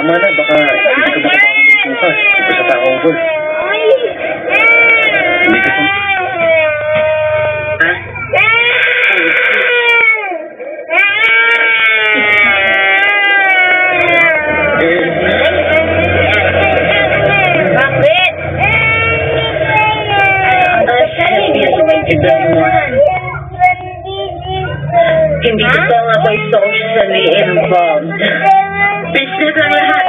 Tama na, baka hindi ka makabangon ng bukas. Ito sa hangover. Hindi kasi... Hindi ko pa nga ako'y socially involved. Business ang lahat.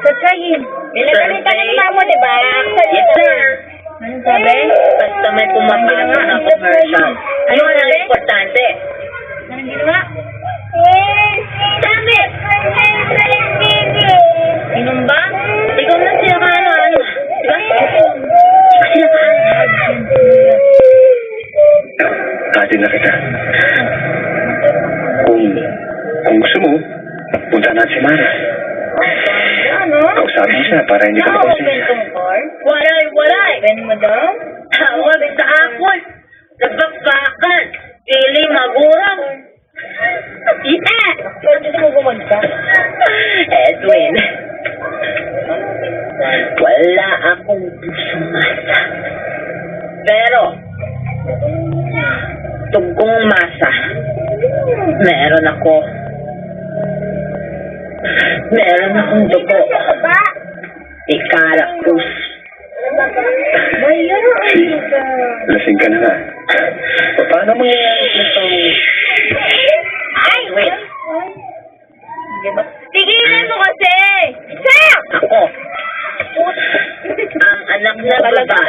Sasayin. Nilagalitan ng mama, diba? Yes, sir. Anong sabi? Basta may pumapasok na commercial. Ano ang importante? Anong ginawa? Sabi! Inom ba? Ikaw na siya ka ano? Diba? Sila ka Atin na kita. Kung gusto mo, punta natin si Mara. Ano? Kausapin mo siya para hindi ka makonsin. Walay! Ben mo daw? Tawag sa akon! Nagpagpakan! Pili magurang! Yeah! Pwede mo bumagsak? Edwin, wala akong pusong masa. Pero, tugong masa, meron ako. Meron akong dugo. Ikarapus. Lasing ka na nga. Paano mangyayari itong... Edwin, Tigilan mo kasi! Sam! ako, ang anak na babae.